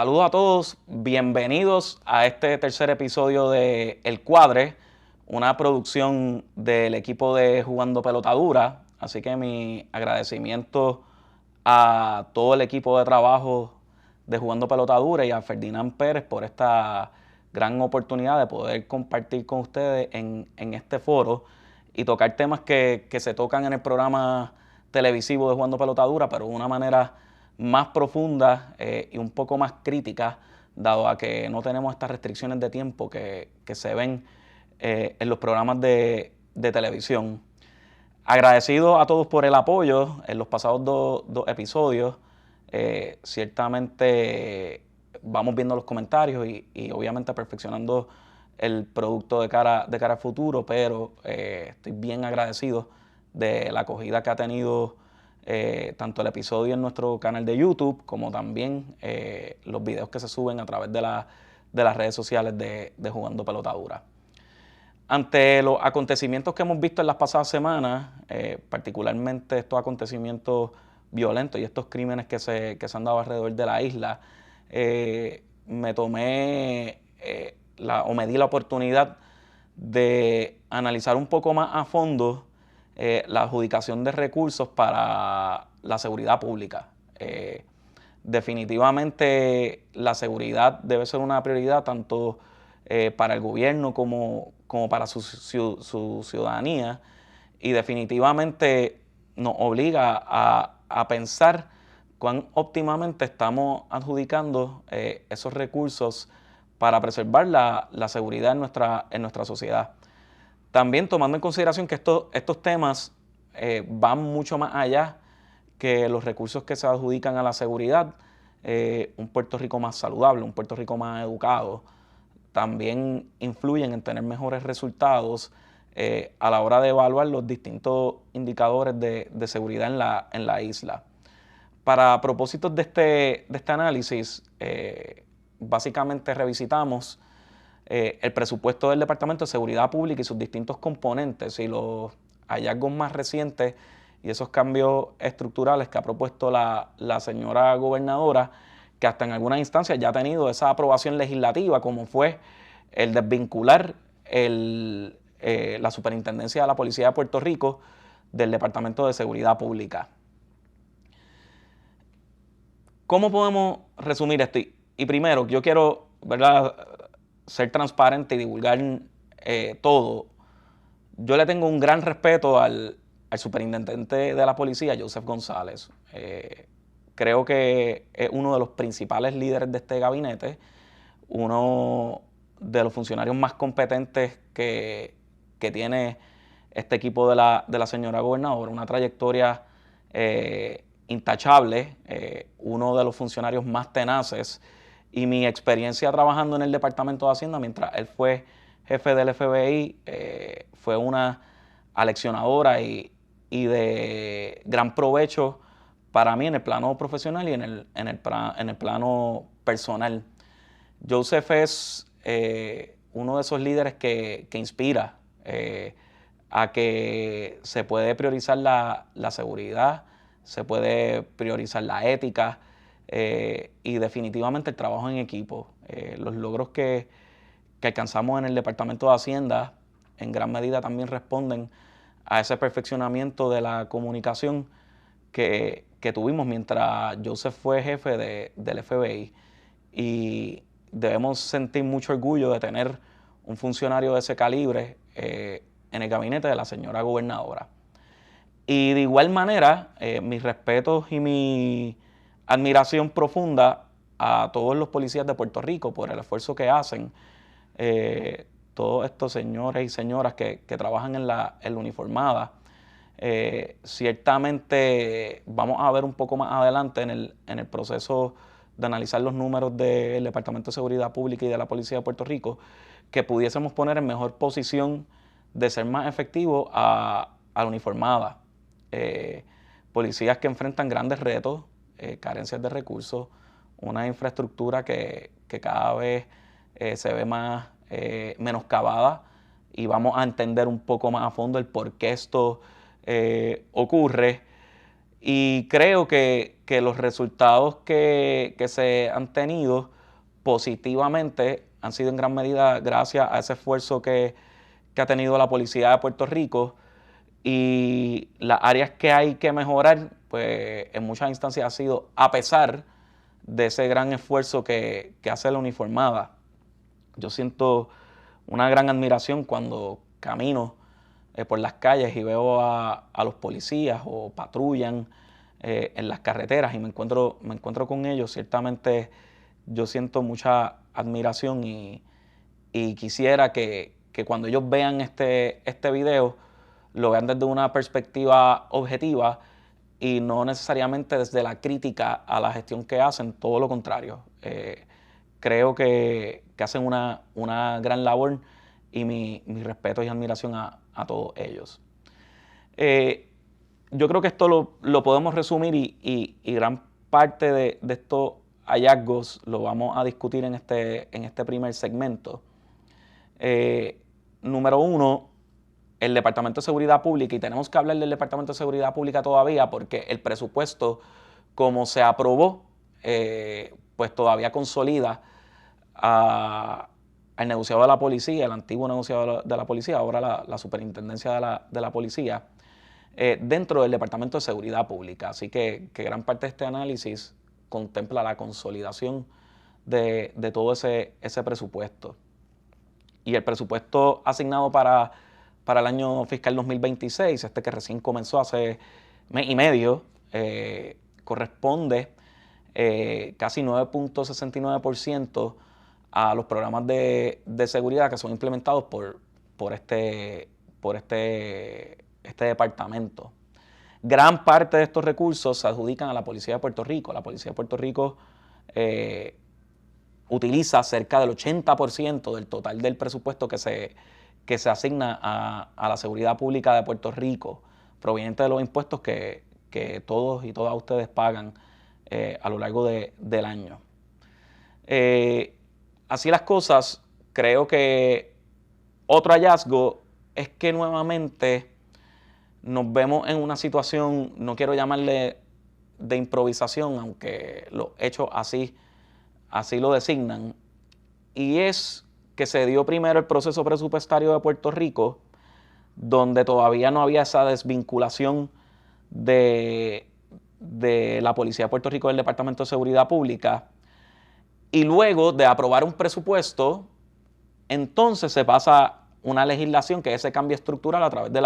Saludos a todos, bienvenidos a este tercer episodio de El Cuadre, una producción del equipo de Jugando Pelota Dura. Así que mi agradecimiento a todo el equipo de trabajo de Jugando Pelota Dura y a Ferdinand Pérez por esta gran oportunidad de poder compartir con ustedes en este foro y tocar temas que se tocan en el programa televisivo de Jugando Pelota Dura, pero de una manera más profunda y un poco más crítica, dado a que no tenemos estas restricciones de tiempo que se ven en los programas de televisión. Agradecido a todos por el apoyo en los pasados dos episodios. Ciertamente vamos viendo los comentarios y obviamente perfeccionando el producto de cara al futuro, pero estoy bien agradecido de la acogida que ha tenido tanto el episodio en nuestro canal de YouTube como también los videos que se suben a través de las redes sociales de Jugando Pelota Dura. Ante los acontecimientos que hemos visto en las pasadas semanas, particularmente estos acontecimientos violentos y estos crímenes que se han dado alrededor de la isla, me tomé me di la oportunidad de analizar un poco más a fondo la adjudicación de recursos para la seguridad pública. Definitivamente la seguridad debe ser una prioridad tanto para el gobierno como para su ciudadanía, y definitivamente nos obliga a pensar cuán óptimamente estamos adjudicando esos recursos para preservar la seguridad en nuestra sociedad. También tomando en consideración que estos temas van mucho más allá que los recursos que se adjudican a la seguridad. Un Puerto Rico más saludable, un Puerto Rico más educado, también influyen en tener mejores resultados a la hora de evaluar los distintos indicadores de seguridad en la isla. Para propósitos de este análisis, básicamente revisitamos el presupuesto del Departamento de Seguridad Pública y sus distintos componentes y los hallazgos más recientes y esos cambios estructurales que ha propuesto la señora gobernadora, que hasta en algunas instancias ya ha tenido esa aprobación legislativa, como fue el desvincular la Superintendencia de la Policía de Puerto Rico del Departamento de Seguridad Pública. ¿Cómo podemos resumir esto? Y primero, yo quiero, ¿verdad?, ser transparente y divulgar todo. Yo le tengo un gran respeto al superintendente de la policía, Joseph González. Creo que es uno de los principales líderes de este gabinete, uno de los funcionarios más competentes que tiene este equipo de la señora gobernadora, una trayectoria intachable, uno de los funcionarios más tenaces, y mi experiencia trabajando en el Departamento de Hacienda mientras él fue jefe del FBI fue una aleccionadora y de gran provecho para mí en el plano profesional y en el plano personal. Joseph es uno de esos líderes que inspira a que se puede priorizar la seguridad, se puede priorizar la ética y definitivamente el trabajo en equipo. Los logros que alcanzamos en el Departamento de Hacienda en gran medida también responden a ese perfeccionamiento de la comunicación que tuvimos mientras Joseph fue jefe del FBI. Y debemos sentir mucho orgullo de tener un funcionario de ese calibre en el gabinete de la señora gobernadora. Y de igual manera, mis respetos y mi admiración profunda a todos los policías de Puerto Rico por el esfuerzo que hacen, todos estos señores y señoras que trabajan en la uniformada. Ciertamente vamos a ver un poco más adelante en el proceso de analizar los números del Departamento de Seguridad Pública y de la Policía de Puerto Rico, que pudiésemos poner en mejor posición de ser más efectivos a la uniformada. Policías que enfrentan grandes retos, carencias de recursos, una infraestructura que cada vez se ve más menoscabada, y vamos a entender un poco más a fondo el por qué esto ocurre. Y creo que los resultados que se han tenido positivamente han sido en gran medida gracias a ese esfuerzo que ha tenido la policía de Puerto Rico, y las áreas que hay que mejorar, pues en muchas instancias ha sido a pesar de ese gran esfuerzo que hace la uniformada. Yo siento una gran admiración cuando camino por las calles y veo a los policías o patrullan en las carreteras y me encuentro con ellos. Ciertamente yo siento mucha admiración y quisiera que cuando ellos vean este video lo vean desde una perspectiva objetiva y no necesariamente desde la crítica a la gestión que hacen, todo lo contrario. Creo que hacen una gran labor y mi respeto y admiración a todos ellos. Yo creo que esto lo podemos resumir y gran parte de estos hallazgos lo vamos a discutir en este primer segmento. Número uno, el Departamento de Seguridad Pública, y tenemos que hablar del Departamento de Seguridad Pública todavía porque el presupuesto, como se aprobó, pues todavía consolida al negociado de la policía, el antiguo negociado de la policía, ahora la superintendencia de la policía, dentro del Departamento de Seguridad Pública. Así que gran parte de este análisis contempla la consolidación de todo ese presupuesto. Y el presupuesto asignado para el año fiscal 2026, que recién comenzó hace mes y medio, corresponde casi 9.69% a los programas de seguridad que son implementados por este departamento. Gran parte de estos recursos se adjudican a la Policía de Puerto Rico. La Policía de Puerto Rico utiliza cerca del 80% del total del presupuesto que se asigna a la seguridad pública de Puerto Rico, proveniente de los impuestos que todos y todas ustedes pagan a lo largo del año. Así las cosas, creo que otro hallazgo es que nuevamente nos vemos en una situación, no quiero llamarle de improvisación, aunque los hechos así lo designan, y es que se dio primero el proceso presupuestario de Puerto Rico, donde todavía no había esa desvinculación de la Policía de Puerto Rico del Departamento de Seguridad Pública, y luego de aprobar un presupuesto, entonces se pasa una legislación que es ese cambio estructural a través de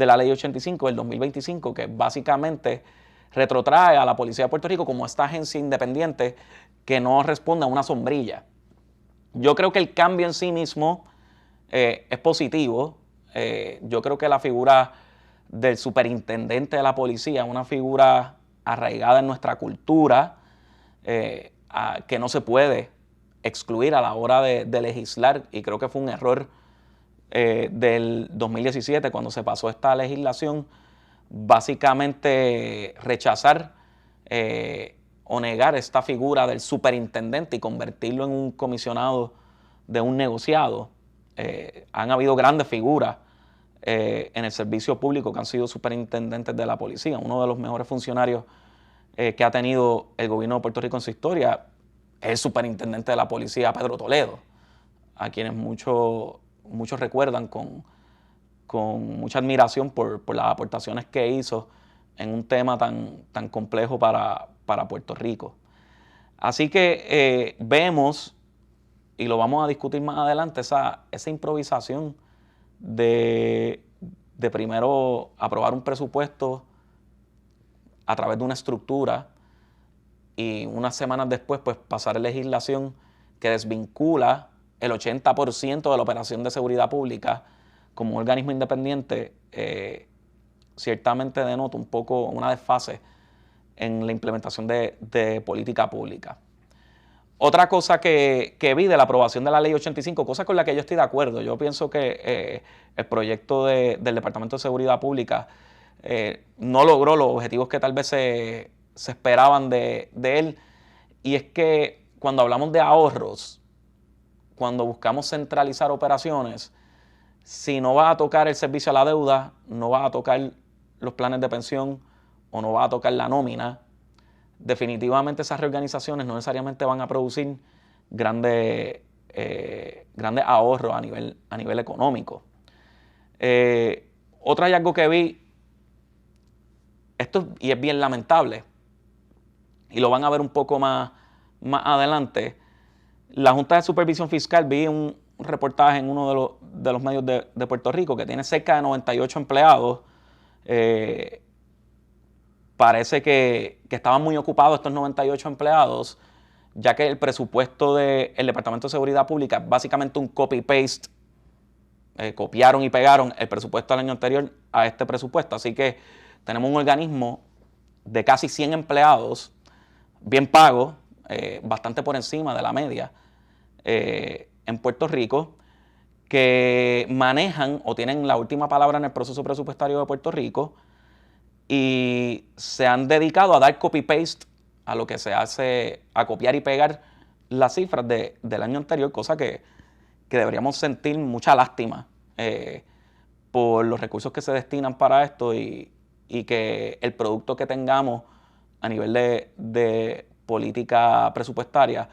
la Ley 85 del 2025, que básicamente retrotrae a la Policía de Puerto Rico como esta agencia independiente que no responde a una sombrilla. Yo creo que el cambio en sí mismo es positivo. Yo creo que la figura del superintendente de la policía es una figura arraigada en nuestra cultura, que no se puede excluir a la hora de legislar, y creo que fue un error del 2017 cuando se pasó esta legislación, básicamente rechazar o negar esta figura del superintendente y convertirlo en un comisionado de un negociado. Han habido grandes figuras en el servicio público que han sido superintendentes de la policía. Uno de los mejores funcionarios que ha tenido el gobierno de Puerto Rico en su historia es el superintendente de la policía, Pedro Toledo, a quienes muchos recuerdan con mucha admiración por las aportaciones que hizo en un tema tan complejo para Puerto Rico. Así que vemos, y lo vamos a discutir más adelante, esa improvisación de primero aprobar un presupuesto a través de una estructura y unas semanas después pues pasar legislación que desvincula el 80% de la operación de seguridad pública como un organismo independiente. Ciertamente denota un poco una desfase en la implementación de política pública. Otra cosa que vi de la aprobación de la Ley 85, cosa con la que yo estoy de acuerdo, yo pienso que el proyecto del Departamento de Seguridad Pública no logró los objetivos que tal vez se esperaban de él, y es que cuando hablamos de ahorros, cuando buscamos centralizar operaciones, si no va a tocar el servicio a la deuda, no va a tocar los planes de pensión o no va a tocar la nómina, definitivamente esas reorganizaciones no necesariamente van a producir grandes ahorros a nivel económico. Otro hallazgo que vi, y es bien lamentable, y lo van a ver un poco más adelante, la Junta de Supervisión Fiscal, vi un reportaje en uno de los medios de Puerto Rico que tiene cerca de 98 empleados. Parece que estaban muy ocupados estos 98 empleados, ya que el presupuesto del Departamento de Seguridad Pública es básicamente un copy-paste. Copiaron y pegaron el presupuesto del año anterior a este presupuesto. Así que tenemos un organismo de casi 100 empleados, bien pagos, bastante por encima de la media en Puerto Rico, que manejan o tienen la última palabra en el proceso presupuestario de Puerto Rico y se han dedicado a dar copy-paste a lo que se hace, a copiar y pegar las cifras del año anterior, cosa que deberíamos sentir mucha lástima por los recursos que se destinan para esto y que el producto que tengamos a nivel de política presupuestaria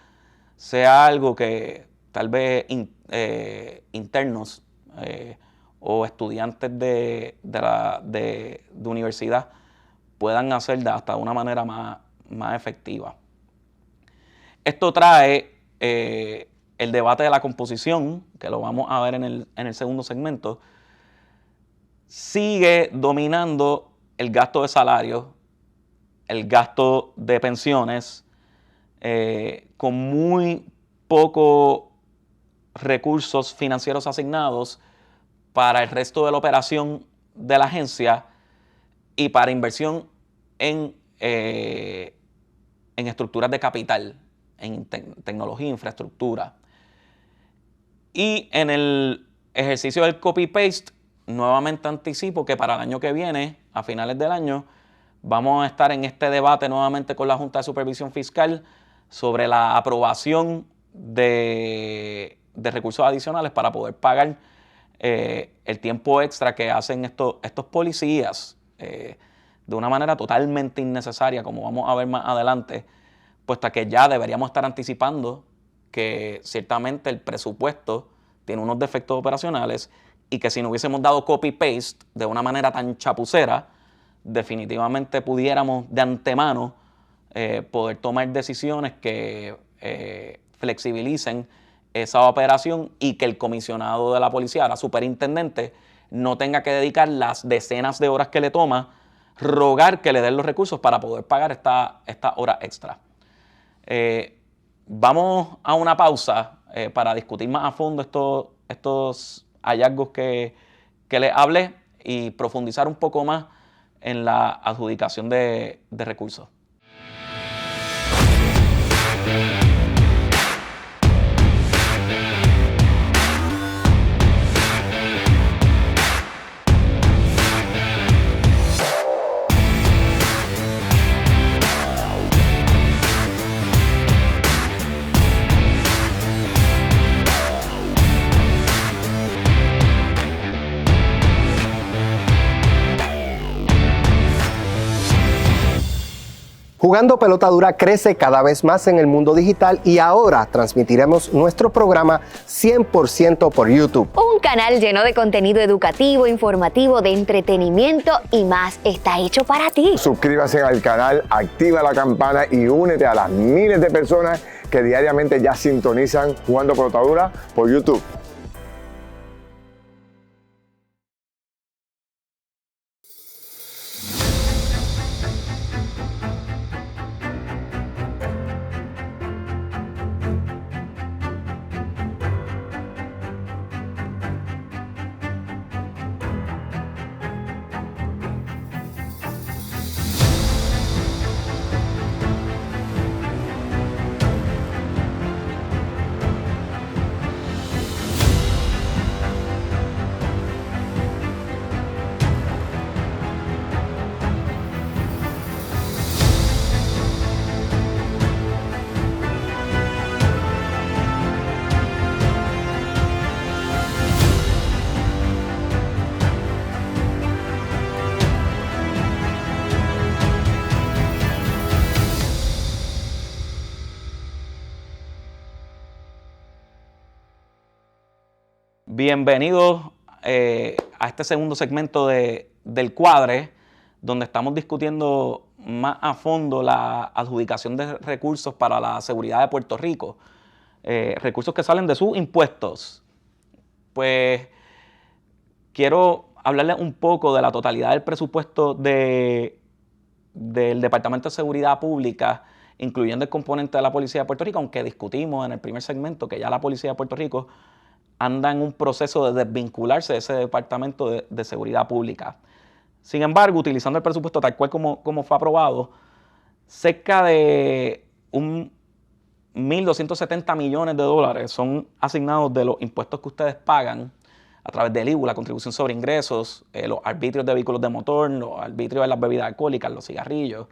sea algo que tal vez internos o estudiantes de universidad puedan hacer hasta de una manera más efectiva. Esto trae el debate de la composición, que lo vamos a ver en el segundo segmento. Sigue dominando el gasto de salarios, el gasto de pensiones, con muy pocos recursos financieros asignados para el resto de la operación de la agencia y para inversión en estructuras de capital, en tecnología e infraestructura. Y en el ejercicio del copy-paste, nuevamente anticipo que para el año que viene, a finales del año, vamos a estar en este debate nuevamente con la Junta de Supervisión Fiscal sobre la aprobación de recursos adicionales para poder pagar el tiempo extra que hacen estos policías de una manera totalmente innecesaria, como vamos a ver más adelante, puesto que ya deberíamos estar anticipando que ciertamente el presupuesto tiene unos defectos operacionales y que si no hubiésemos dado copy-paste de una manera tan chapucera, definitivamente pudiéramos de antemano poder tomar decisiones que flexibilicen esa operación y que el comisionado de la policía, ahora superintendente, no tenga que dedicar las decenas de horas que le toma rogar que le den los recursos para poder pagar esta hora extra. Vamos a una pausa para discutir más a fondo estos hallazgos que les hablé y profundizar un poco más en la adjudicación de recursos. Jugando Pelota Dura crece cada vez más en el mundo digital y ahora transmitiremos nuestro programa 100% por YouTube. Un canal lleno de contenido educativo, informativo, de entretenimiento y más está hecho para ti. Suscríbase al canal, activa la campana y únete a las miles de personas que diariamente ya sintonizan Jugando Pelota Dura por YouTube. Bienvenidos a este segundo segmento del Cuadre, donde estamos discutiendo más a fondo la adjudicación de recursos para la seguridad de Puerto Rico, recursos que salen de sus impuestos. Pues quiero hablarles un poco de la totalidad del presupuesto del Departamento de Seguridad Pública, incluyendo el componente de la Policía de Puerto Rico, aunque discutimos en el primer segmento que ya la Policía de Puerto Rico anda en un proceso de desvincularse de ese Departamento de Seguridad Pública. Sin embargo, utilizando el presupuesto tal cual como fue aprobado, cerca de 1.270 millones de dólares son asignados de los impuestos que ustedes pagan a través del IVU, la contribución sobre ingresos, los arbitrios de vehículos de motor, los arbitrios de las bebidas alcohólicas, los cigarrillos,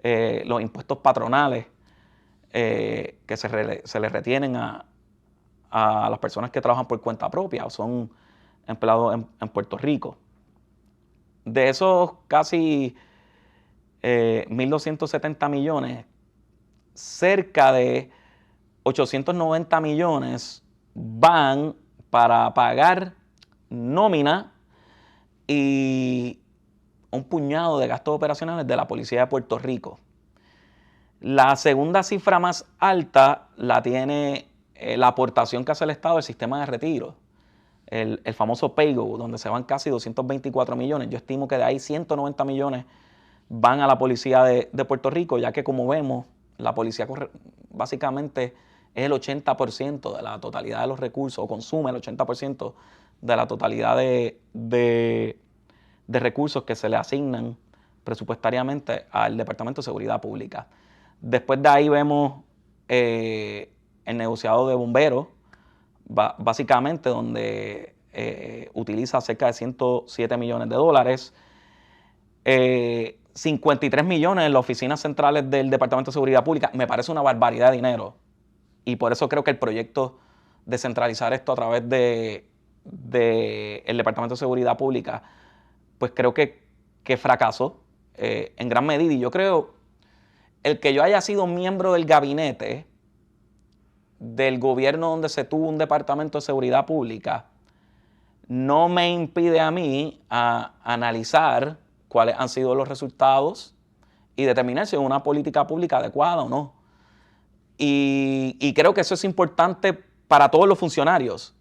los impuestos patronales que se les retienen a las personas que trabajan por cuenta propia o son empleados en Puerto Rico. De esos casi 1.270 millones, cerca de 890 millones van para pagar nómina y un puñado de gastos operacionales de la Policía de Puerto Rico. La segunda cifra más alta la tiene la aportación que hace el Estado al sistema de retiro, el famoso PAYGO, donde se van casi 224 millones. Yo estimo que de ahí 190 millones van a la Policía de Puerto Rico, ya que como vemos, la policía básicamente es el 80% de la totalidad de los recursos, o consume el 80% de la totalidad de recursos que se le asignan presupuestariamente al Departamento de Seguridad Pública. Después de ahí vemos el negociado de bomberos, básicamente donde utiliza cerca de 107 millones de dólares, 53 millones en las oficinas centrales del Departamento de Seguridad Pública. Me parece una barbaridad de dinero y por eso creo que el proyecto de centralizar esto a través del Departamento de Seguridad Pública, pues creo que fracasó en gran medida. Y yo creo el que yo haya sido miembro del gabinete del gobierno donde se tuvo un Departamento de Seguridad Pública no me impide a mí a analizar cuáles han sido los resultados y determinar si es una política pública adecuada o no. Y creo que eso es importante para todos los funcionarios.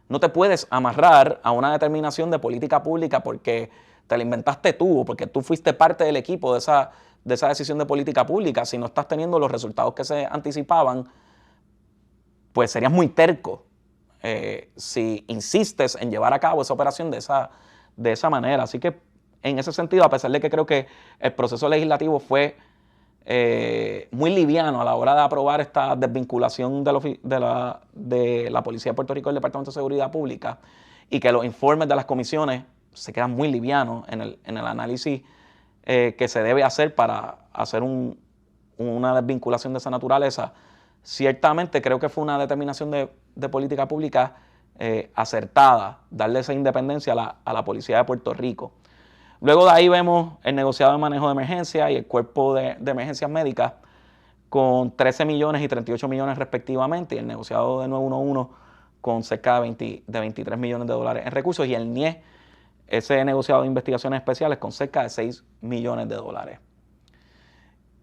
No te puedes amarrar a una determinación de política pública porque te la inventaste tú o porque tú fuiste parte del equipo de esa decisión de política pública. Si no estás teniendo los resultados que se anticipaban, pues serías muy terco si insistes en llevar a cabo esa operación de esa manera. Así que en ese sentido, a pesar de que creo que el proceso legislativo fue muy liviano a la hora de aprobar esta desvinculación de la Policía de Puerto Rico del Departamento de Seguridad Pública y que los informes de las comisiones se quedan muy livianos en el análisis que se debe hacer para hacer una desvinculación de esa naturaleza, ciertamente creo que fue una determinación de política pública acertada, darle esa independencia a la Policía de Puerto Rico. Luego de ahí vemos el negociado de manejo de emergencia y el cuerpo de emergencias médicas con 13 millones y 38 millones respectivamente, y el negociado de 911 con cerca de 23 millones de dólares en recursos, y el NIE, ese negociado de investigaciones especiales, con cerca de 6 millones de dólares.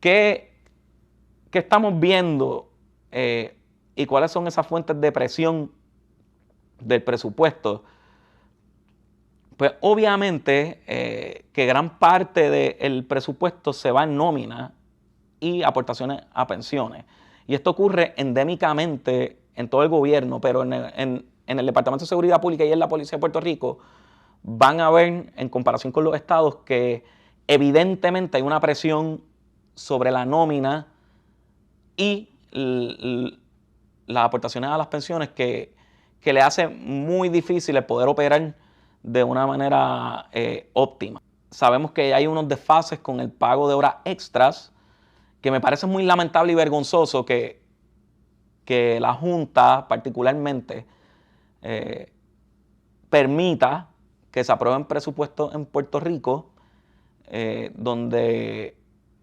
¿Qué estamos viendo y cuáles son esas fuentes de presión del presupuesto? Pues obviamente que gran parte del presupuesto se va en nómina y aportaciones a pensiones. Y esto ocurre endémicamente en todo el gobierno, pero en el Departamento de Seguridad Pública y en la Policía de Puerto Rico van a ver, en comparación con los estados, que evidentemente hay una presión sobre la nómina y las aportaciones a las pensiones que le hace muy difícil el poder operar de una manera óptima. Sabemos que hay unos desfases con el pago de horas extras que me parece muy lamentable y vergonzoso que la Junta particularmente permita que se aprueben presupuestos en Puerto Rico donde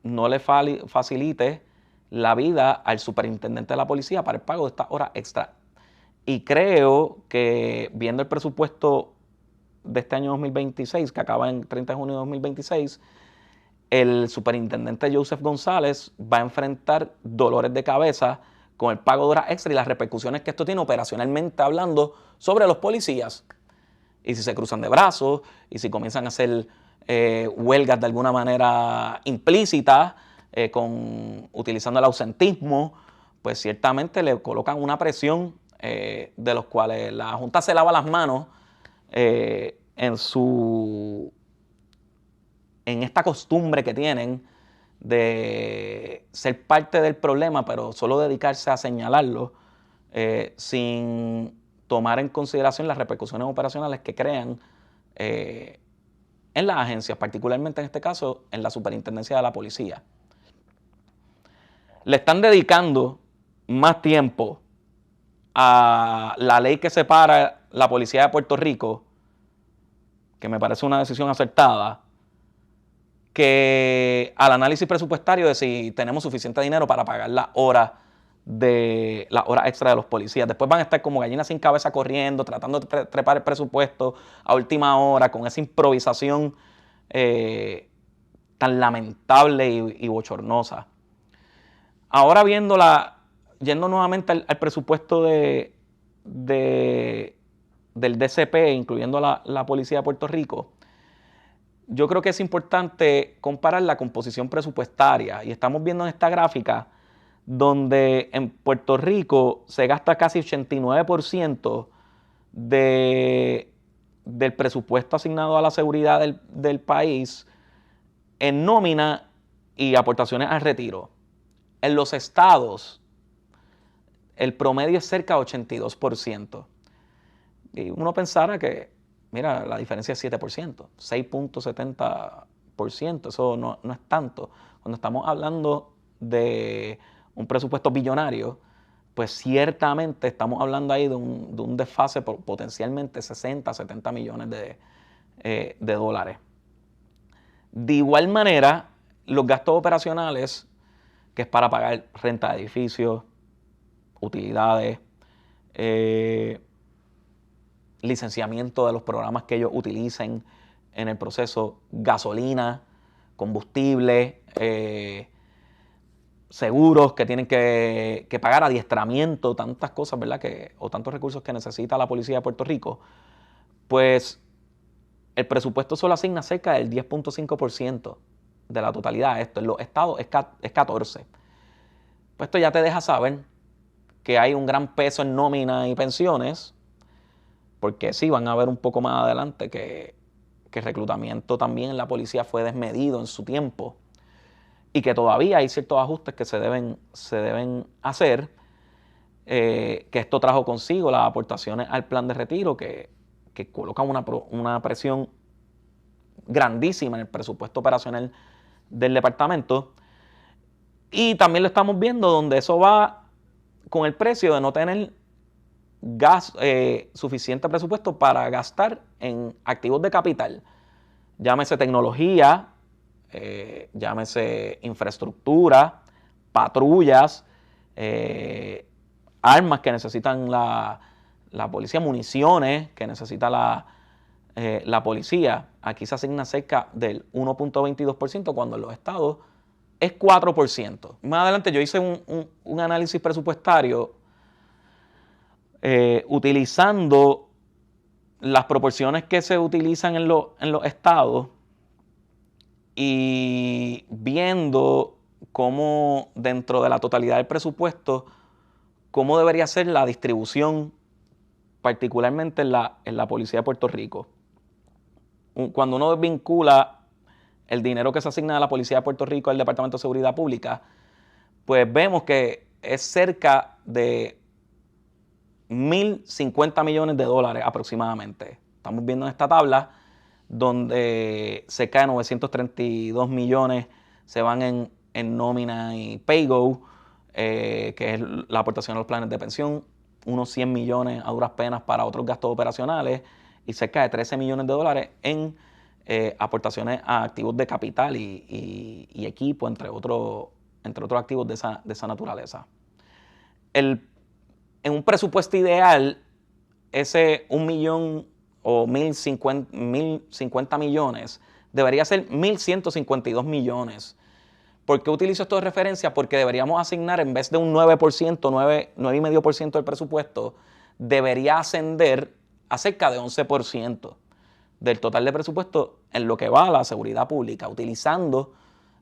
no le facilite la vida al superintendente de la policía para el pago de estas horas extra. Y creo que viendo el presupuesto de este año 2026, que acaba en 30 de junio de 2026, el superintendente Joseph González va a enfrentar dolores de cabeza con el pago de horas extra y las repercusiones que esto tiene operacionalmente hablando sobre los policías. Y si se cruzan de brazos, y si comienzan a hacer huelgas de alguna manera implícita, utilizando el ausentismo, pues ciertamente le colocan una presión de los cuales la Junta se lava las manos en esta costumbre que tienen de ser parte del problema, pero solo dedicarse a señalarlo sin tomar en consideración las repercusiones operacionales que crean en las agencias, particularmente en este caso en la superintendencia de la policía. Le están dedicando más tiempo a la ley que separa la policía de Puerto Rico, que me parece una decisión acertada, que al análisis presupuestario de si tenemos suficiente dinero para pagar las horas extra de los policías. Después van a estar como gallinas sin cabeza corriendo, tratando de trepar el presupuesto a última hora, con esa improvisación tan lamentable y bochornosa. Ahora yendo nuevamente al presupuesto del DCP, incluyendo la Policía de Puerto Rico, yo creo que es importante comparar la composición presupuestaria. Y estamos viendo en esta gráfica donde en Puerto Rico se gasta casi 89% del presupuesto asignado a la seguridad del país en nómina y aportaciones al retiro. En los estados, el promedio es cerca de 82%. Y uno pensara que, mira, la diferencia es 7%, 6.70%. Eso no es tanto. Cuando estamos hablando de un presupuesto billonario, pues ciertamente estamos hablando ahí de un desfase por potencialmente 60, 70 millones de dólares. De igual manera, los gastos operacionales, que es para pagar renta de edificios, utilidades, licenciamiento de los programas que ellos utilicen en el proceso, gasolina, combustible, seguros que tienen que pagar, adiestramiento, tantas cosas, ¿verdad? O tantos recursos que necesita la policía de Puerto Rico, pues el presupuesto solo asigna cerca del 10.5% de la totalidad. Esto en los estados es 14%. Pues esto ya te deja saber que hay un gran peso en nómina y pensiones, porque sí, van a ver un poco más adelante que el reclutamiento también en la policía fue desmedido en su tiempo y que todavía hay ciertos ajustes que se deben hacer, que esto trajo consigo las aportaciones al plan de retiro que colocan una presión grandísima en el presupuesto operacional del departamento. Y también lo estamos viendo donde eso va con el precio de no tener suficiente presupuesto para gastar en activos de capital. Llámese tecnología, llámese infraestructura, patrullas, armas que necesitan la policía, municiones que necesita la policía. Aquí se asigna cerca del 1.22% cuando en los estados es 4%. Más adelante yo hice un análisis presupuestario utilizando las proporciones que se utilizan en los estados y viendo cómo dentro de la totalidad del presupuesto, cómo debería ser la distribución, particularmente en la Policía de Puerto Rico. Cuando uno vincula el dinero que se asigna a la Policía de Puerto Rico al Departamento de Seguridad Pública, pues vemos que es cerca de 1.050 millones de dólares aproximadamente. Estamos viendo en esta tabla donde cerca de 932 millones se van en nómina y paygo, que es la aportación a los planes de pensión, unos 100 millones a duras penas para otros gastos operacionales y cerca de 13 millones de dólares en aportaciones a activos de capital y equipo, entre otros activos de esa naturaleza. El en un presupuesto ideal, ese 1 millón o 1.050 millones debería ser 1.152 millones. ¿Por qué utilizo esto de referencia? Porque deberíamos asignar, en vez de un 9%, 9,5% del presupuesto, debería ascender a cerca de 11% del total de presupuesto en lo que va a la seguridad pública, utilizando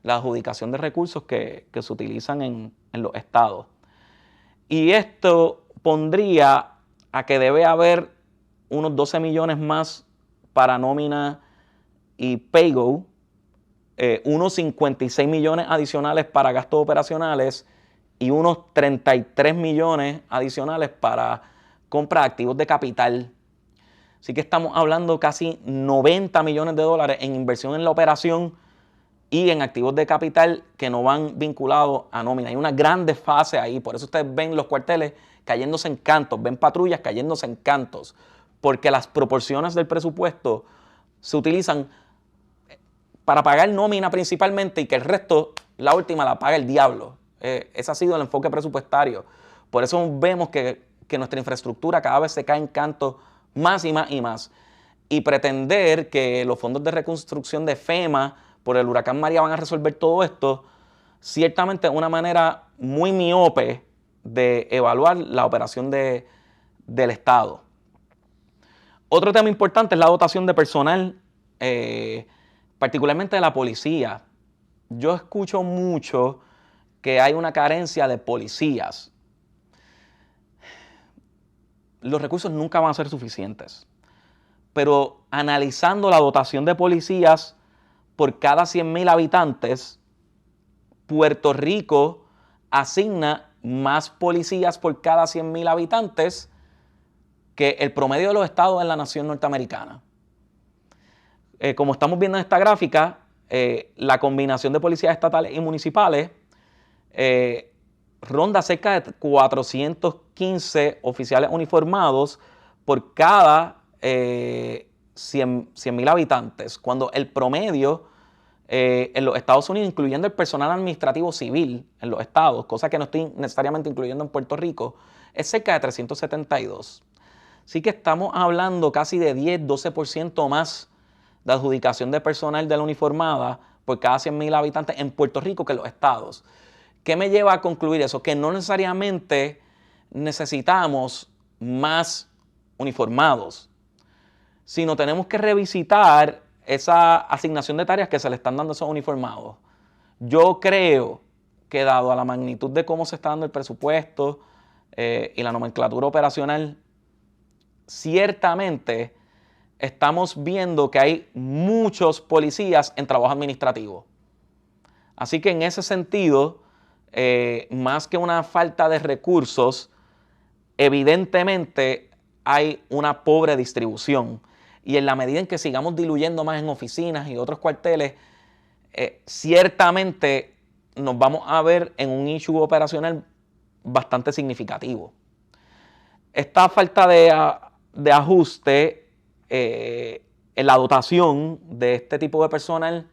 la adjudicación de recursos que se utilizan en los estados. Y esto pondría a que debe haber unos 12 millones más para nómina y paygo, unos 56 millones adicionales para gastos operacionales y unos 33 millones adicionales para compra de activos de capital. Así que estamos hablando casi 90 millones de dólares en inversión en la operación y en activos de capital que no van vinculados a nómina. Hay una gran desfase ahí, por eso ustedes ven los cuarteles cayéndose en cantos, ven patrullas cayéndose en cantos, porque las proporciones del presupuesto se utilizan para pagar nómina principalmente y que el resto, la última, la paga el diablo. Ese ha sido el enfoque presupuestario. Por eso vemos que nuestra infraestructura cada vez se cae en cantos más y más y más. Y pretender que los fondos de reconstrucción de FEMA por el huracán María van a resolver todo esto, ciertamente es una manera muy miope de evaluar la operación del Estado. Otro tema importante es la dotación de personal, particularmente de la policía. Yo escucho mucho que hay una carencia de policías. Los recursos nunca van a ser suficientes, pero analizando la dotación de policías por cada 100,000 habitantes, Puerto Rico asigna más policías por cada 100,000 habitantes que el promedio de los estados en la nación norteamericana. Como estamos viendo en esta gráfica, la combinación de policías estatales y municipales ronda cerca de 415 oficiales uniformados por cada 100,000 habitantes, cuando el promedio en los Estados Unidos, incluyendo el personal administrativo civil en los estados, cosa que no estoy necesariamente incluyendo en Puerto Rico, es cerca de 372. Así que estamos hablando casi de 10-12% más de adjudicación de personal de la uniformada por cada 100,000 habitantes en Puerto Rico que en los estados. ¿Qué me lleva a concluir eso? Que no necesariamente necesitamos más uniformados, sino tenemos que revisitar esa asignación de tareas que se le están dando a esos uniformados. Yo creo que dado a la magnitud de cómo se está dando el presupuesto y la nomenclatura operacional, ciertamente estamos viendo que hay muchos policías en trabajo administrativo. Así que en ese sentido, más que una falta de recursos, evidentemente hay una pobre distribución. Y en la medida en que sigamos diluyendo más en oficinas y otros cuarteles, ciertamente nos vamos a ver en un issue operacional bastante significativo. Esta falta de ajuste en la dotación de este tipo de personal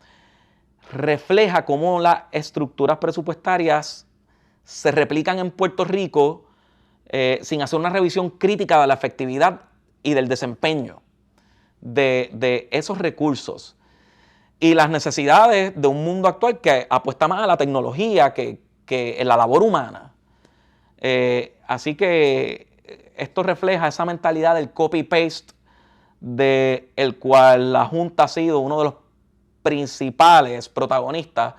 refleja cómo las estructuras presupuestarias se replican en Puerto Rico sin hacer una revisión crítica de la efectividad y del desempeño de esos recursos y las necesidades de un mundo actual que apuesta más a la tecnología que en la labor humana. Así que esto refleja esa mentalidad del copy-paste del cual la Junta ha sido uno de los principales protagonistas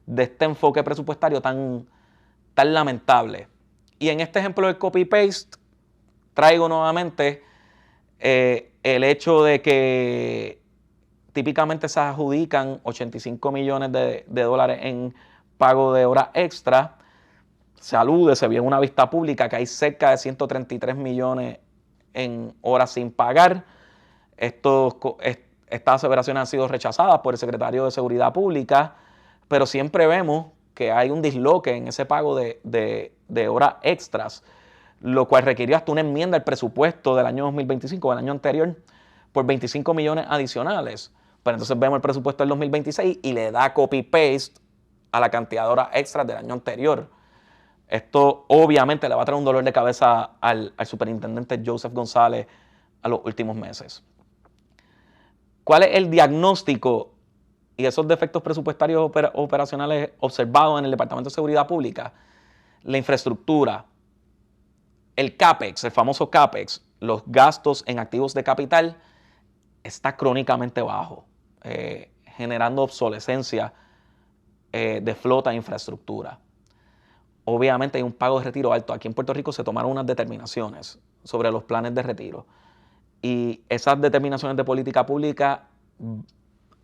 de este enfoque presupuestario tan lamentable. Y en este ejemplo del copy-paste traigo nuevamente el hecho de que típicamente se adjudican 85 millones de dólares en pago de horas extra. Se alude, se vio en una vista pública que hay cerca de 133 millones en horas sin pagar. Estas aseveraciones han sido rechazadas por el secretario de Seguridad Pública, pero siempre vemos que hay un disloque en ese pago de horas extras, lo cual requirió hasta una enmienda al presupuesto del año 2025, del año anterior, por 25 millones adicionales. Pero entonces vemos el presupuesto del 2026 y le da copy-paste a la cantidad de horas extras del año anterior. Esto obviamente le va a traer un dolor de cabeza al superintendente Joseph González a los últimos meses. ¿Cuál es el diagnóstico y esos defectos presupuestarios operacionales observados en el Departamento de Seguridad Pública? La infraestructura, el CAPEX, el famoso CAPEX, los gastos en activos de capital, está crónicamente bajo, generando obsolescencia de flota e infraestructura. Obviamente hay un pago de retiro alto. Aquí en Puerto Rico se tomaron unas determinaciones sobre los planes de retiro. Y esas determinaciones de política pública,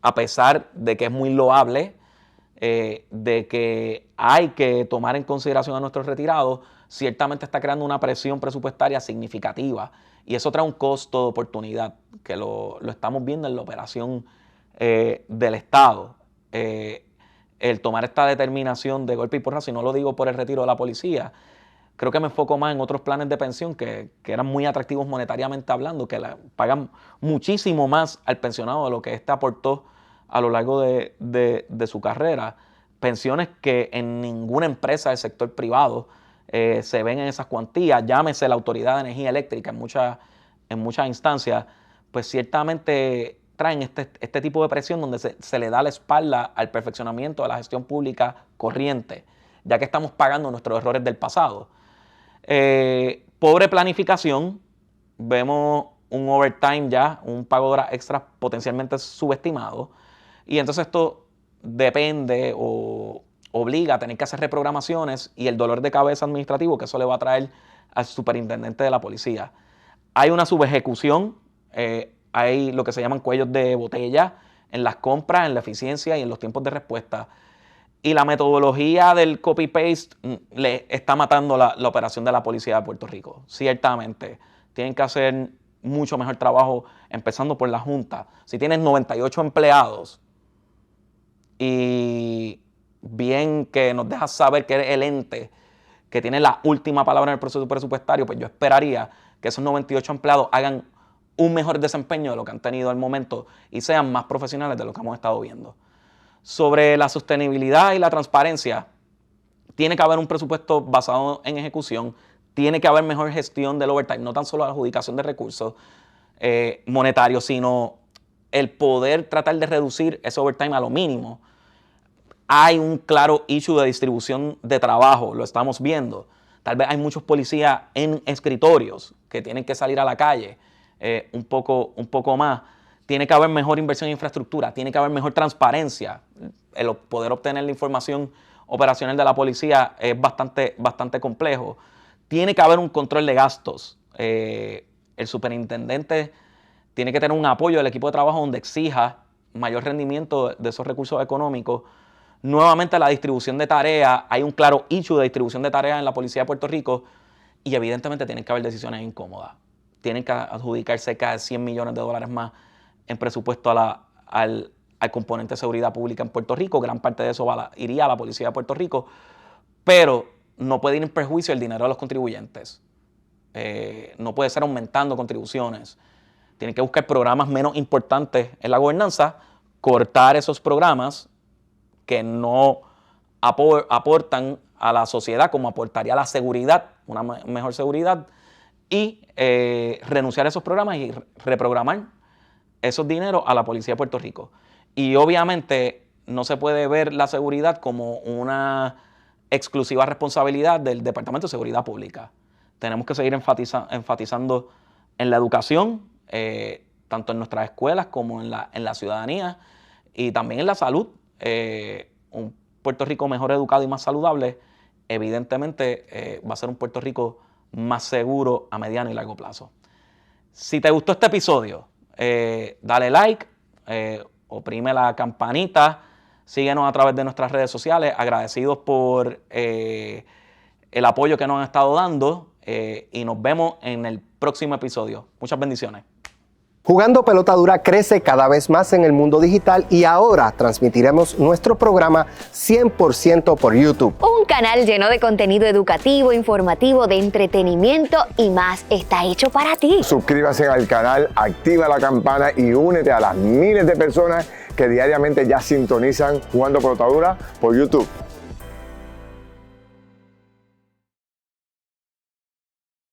a pesar de que es muy loable, de que hay que tomar en consideración a nuestros retirados, ciertamente está creando una presión presupuestaria significativa. Y eso trae un costo de oportunidad, que lo estamos viendo en la operación del Estado. El tomar esta determinación de golpe y porrazo, y no lo digo por el retiro de la policía, creo que me enfoco más en otros planes de pensión que eran muy atractivos monetariamente hablando, que pagan muchísimo más al pensionado de lo que éste aportó a lo largo de su carrera. Pensiones que en ninguna empresa del sector privado se ven en esas cuantías, llámese la Autoridad de Energía Eléctrica en muchas instancias, pues ciertamente traen este tipo de presión donde se le da la espalda al perfeccionamiento de la gestión pública corriente, ya que estamos pagando nuestros errores del pasado. Pobre planificación, vemos un overtime ya, un pago de horas extras potencialmente subestimado, y entonces esto depende o obliga a tener que hacer reprogramaciones y el dolor de cabeza administrativo que eso le va a traer al superintendente de la policía. Hay una subejecución, hay lo que se llaman cuellos de botella en las compras, en la eficiencia y en los tiempos de respuesta. Y la metodología del copy-paste le está matando la operación de la policía de Puerto Rico. Ciertamente, tienen que hacer mucho mejor trabajo, empezando por la Junta. Si tienes 98 empleados y bien que nos dejas saber que eres el ente que tiene la última palabra en el proceso presupuestario, pues yo esperaría que esos 98 empleados hagan un mejor desempeño de lo que han tenido al momento y sean más profesionales de lo que hemos estado viendo. Sobre la sostenibilidad y la transparencia, tiene que haber un presupuesto basado en ejecución, tiene que haber mejor gestión del overtime, no tan solo la adjudicación de recursos monetarios, sino el poder tratar de reducir ese overtime a lo mínimo. Hay un claro issue de distribución de trabajo, lo estamos viendo. Tal vez hay muchos policías en escritorios que tienen que salir a la calle un poco más. Tiene que haber mejor inversión en infraestructura, tiene que haber mejor transparencia. El poder obtener la información operacional de la policía es bastante complejo. Tiene que haber un control de gastos. El superintendente tiene que tener un apoyo del equipo de trabajo donde exija mayor rendimiento de esos recursos económicos. Nuevamente, la distribución de tareas. Hay un claro issue de distribución de tareas en la policía de Puerto Rico y evidentemente tienen que haber decisiones incómodas. Tienen que adjudicar cerca de $100 millones más en presupuesto al componente de seguridad pública en Puerto Rico. Gran parte de eso iría a la policía de Puerto Rico, pero no puede ir en perjuicio el dinero de los contribuyentes. No puede ser aumentando contribuciones. Tienen que buscar programas menos importantes en la gobernanza, cortar esos programas que no aportan a la sociedad como aportaría la seguridad, una mejor seguridad, y renunciar a esos programas y reprogramar esos dineros a la policía de Puerto Rico. Y obviamente no se puede ver la seguridad como una exclusiva responsabilidad del Departamento de Seguridad Pública. Tenemos que seguir enfatizando en la educación, tanto en nuestras escuelas como en la ciudadanía y también en la salud. Un Puerto Rico mejor educado y más saludable, evidentemente va a ser un Puerto Rico más seguro a mediano y largo plazo. Si te gustó este episodio, dale like, oprime la campanita, síguenos a través de nuestras redes sociales, agradecidos por el apoyo que nos han estado dando y nos vemos en el próximo episodio. Muchas bendiciones. Jugando Pelota Dura crece cada vez más en el mundo digital y ahora transmitiremos nuestro programa 100% por YouTube. Un canal lleno de contenido educativo, informativo, de entretenimiento y más está hecho para ti. Suscríbase al canal, activa la campana y únete a las miles de personas que diariamente ya sintonizan Jugando Pelota Dura por YouTube.